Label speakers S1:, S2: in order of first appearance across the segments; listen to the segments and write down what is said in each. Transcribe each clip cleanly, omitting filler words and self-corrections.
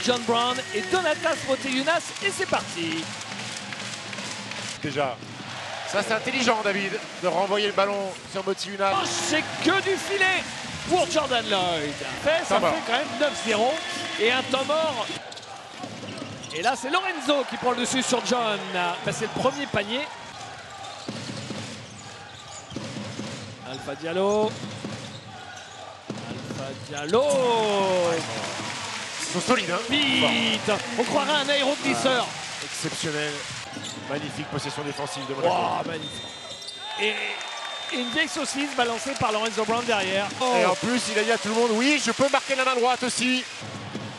S1: John Brown et Donatas Motiejunas et c'est parti.
S2: Déjà, ça c'est intelligent David, de renvoyer le ballon sur Motiejunas.
S1: Oh, c'est que du filet pour Jordan Lloyd. Ça fait quand même 9-0 et un temps mort. Et là c'est Lorenzo qui prend le dessus sur John. Ben, c'est le premier panier. Alpha Diallo.
S2: Ils sont solides, hein.
S1: Vite. On croirait un aéroglisseur.
S2: Exceptionnel. Magnifique possession défensive de Monaco.
S1: Oh, magnifique. Et une vieille saucisse balancée par Lorenzo Brown derrière. Oh.
S2: Et en plus, il a dit à tout le monde, oui, je peux marquer la main droite aussi.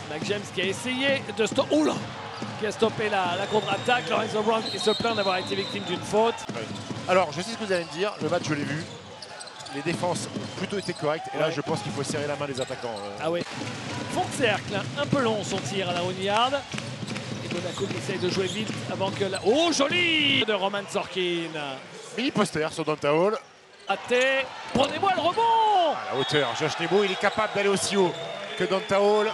S1: Mac James qui a essayé de stopper. Oula, qui a stoppé la contre-attaque. Lorenzo Brown qui se plaint d'avoir été victime d'une faute.
S2: Ouais. Alors, je sais ce que vous allez me dire. Le match, je l'ai vu. Les défenses ont plutôt été correctes. Et là, je pense qu'il faut serrer la main des attaquants.
S1: Ah oui. Fond de cercle, un peu long son tir à la Ronyard. Et Monaco qui essaye de jouer vite avant que la... Oh, joli de Roman Sorkin.
S2: Mini poster sur Donta Hall.
S1: Raté. Prenez-moi le rebond.
S2: À la hauteur, Josh Nebo, il est capable d'aller aussi haut que Donta Hall.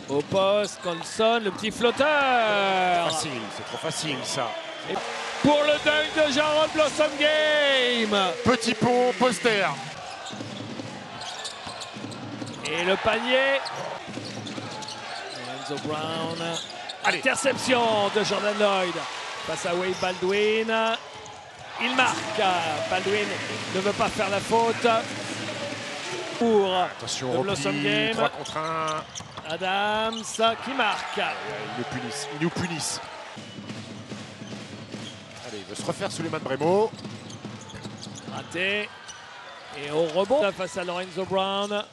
S1: Au poste, Colson, le petit flotteur.
S2: Facile, c'est trop facile ça.
S1: Et pour le dunk de Jarrod Blossom Game.
S2: Petit pont, poster.
S1: Et le panier. Lorenzo Brown.
S2: Allez.
S1: Interception de Jordan Lloyd face à Wade Baldwin. Il marque. Baldwin ne veut pas faire la faute. Pour
S2: attention,
S1: le Blossom Game.
S2: 3 contre 1.
S1: Adams qui marque.
S2: Ils nous punissent. Allez, il veut se refaire Souleymane Bremo.
S1: Raté. Et au rebond face à Lorenzo Brown.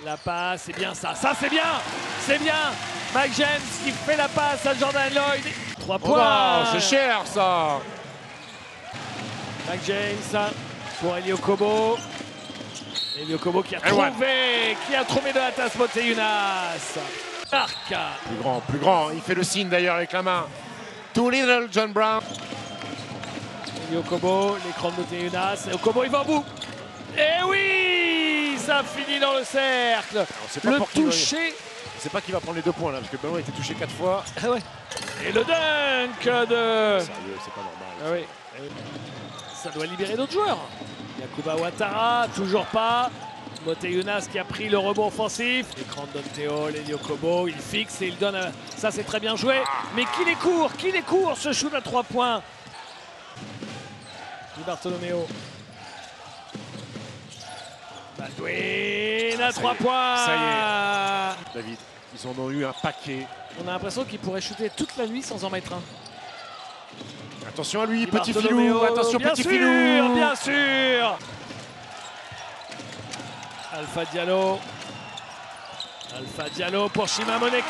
S1: La passe, c'est bien ça. Ça, c'est bien. C'est bien. Mac James qui fait la passe à Jordan Lloyd. 3 points.
S2: Oh, c'est cher ça.
S1: Mac James pour Elio Kobo. Elio Kobo qui a trouvé Donatas Motiejunas. Marc.
S2: Plus grand. Il fait le signe d'ailleurs avec la main. Too little John Brown.
S1: Elio Kobo, l'écran de Motiejunas. Et Kobo, il va au bout. Et oui, ça finit dans le cercle. Le toucher.
S2: Je ne sais pas qui va prendre les 2 points là, parce que le ballon a été touché 4 fois.
S1: Ah ouais. Et le dunk de...
S2: Sérieux, c'est pas normal.
S1: Ah oui. Ça doit libérer d'autres joueurs. Yakuba Ouattara, toujours pas. Motiejunas qui a pris le rebond offensif. Écran de Donta Hall, Elio Kobo, il fixe et il donne... Ça, c'est très bien joué. Mais qu'il est court, ce shoot à 3 points. Di Bartolomeo. Baldwin à 3 points.
S2: Ça y est, David, ils en ont eu un paquet.
S1: On a l'impression qu'ils pourraient shooter toute la nuit sans en mettre un.
S2: Attention à lui,
S1: Di
S2: petit
S1: Bartolomeo,
S2: filou, attention
S1: bien
S2: petit
S1: sûr,
S2: filou.
S1: Bien sûr. Alpha Diallo pour Chima Moneke.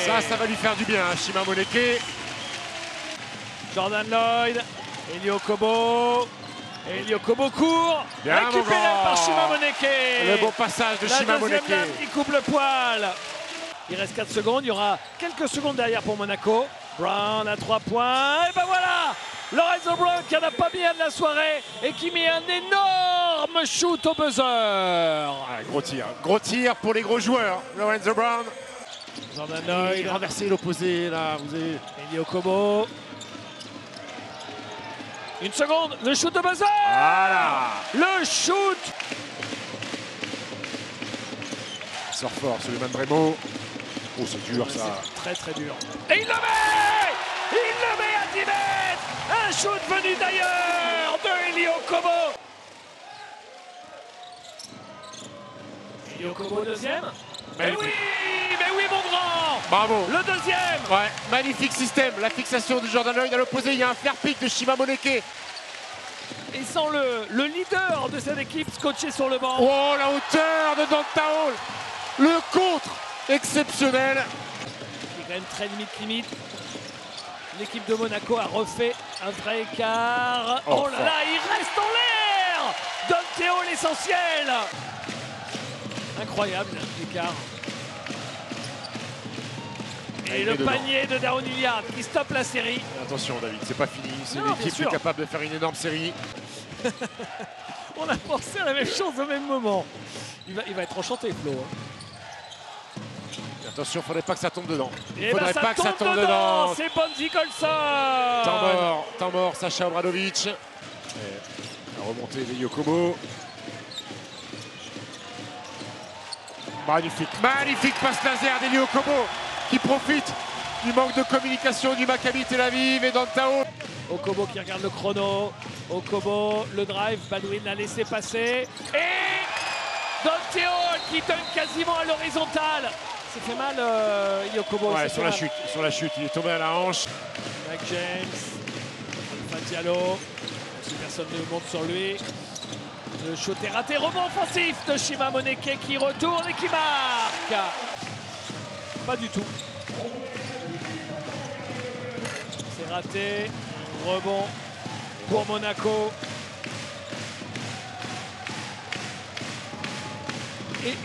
S2: Ça va lui faire du bien, Chima Moneke.
S1: Jordan Lloyd, Elio Kobo. Elio Kobo court,
S2: bien,
S1: récupéré par Chima Moneke.
S2: Le bon passage de Chima Moneke.
S1: La deuxième lame qui coupe le poil. Il reste 4 secondes, il y aura quelques secondes derrière pour Monaco. Brown à 3 points, et ben voilà, Lorenzo Brown qui n'a pas bien de la soirée et qui met un énorme shoot au buzzer.
S2: Ah, gros tir pour les gros joueurs, Lorenzo Brown.
S1: Jordan Lloyd.
S2: Renversé l'opposé là, vous avez...
S1: Elio Kobo. 1 seconde, le shoot au buzzer.
S2: Voilà.
S1: Le shoot.
S2: Il sort fort, Souleymane Bremo. Oh, c'est dur ça.
S1: C'est très dur. Et il le met. Il le met à 10 mètres. Un shoot venu d'ailleurs de Elio Kobo. Elio Kobo deuxième. Mais oui mon grand.
S2: Bravo.
S1: Le deuxième.
S2: Ouais, magnifique système. La fixation de Jordan Lloyd à l'opposé. Il y a un flair pick de Chima Moneke.
S1: Et sans le leader de cette équipe scotché sur le banc.
S2: Oh, la hauteur de Donta Hall. Le contre exceptionnel.
S1: C'est quand même très limite. L'équipe de Monaco a refait un vrai écart. Oh là là, il reste en l'air. Donta Hall l'essentiel. Incroyable l'écart. Et le panier de Daron Hilliard qui stoppe la série.
S2: Attention David, c'est pas fini. C'est une équipe qui est capable de faire une énorme série.
S1: On a pensé à la même chose au même moment. Il va être enchanté Flo.
S2: Attention, faudrait pas que ça tombe dedans.
S1: Et
S2: Faudrait
S1: ben
S2: pas que ça tombe dedans.
S1: C'est Bonzi Colson.
S2: Temps mort, Sacha Obradovic. La remontée de Yokobo. Magnifique passe laser d'Eli Okobo qui profite du manque de communication du Maccabi Tel Aviv et d'Antao.
S1: Okobo qui regarde le chrono. Okobo, le drive, Badouin l'a laissé passer. Et Dante qui donne quasiment à l'horizontale. Ça fait mal, Yokobo.
S2: Ouais, sur la chute, il est tombé à la hanche.
S1: Mac James, Alpha Diallo, si personne ne monte sur lui. Le shoot est raté, rebond offensif de Shima Moneke qui retourne et qui marque. Pas du tout. C'est raté, rebond pour Monaco.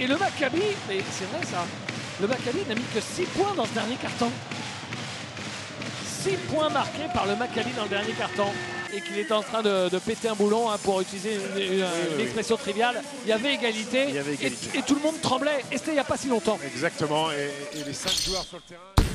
S1: Et le Maccabi, mais c'est vrai ça, le Maccabi n'a mis que 6 points dans ce dernier carton. 6 points marqués par le Maccabi dans le dernier carton. Et qu'il était en train de péter un boulon, hein, pour utiliser une expression triviale. Il y avait égalité, et tout le monde tremblait. Et c'était il n'y a pas si longtemps.
S2: Exactement, et les 5 joueurs sur le terrain.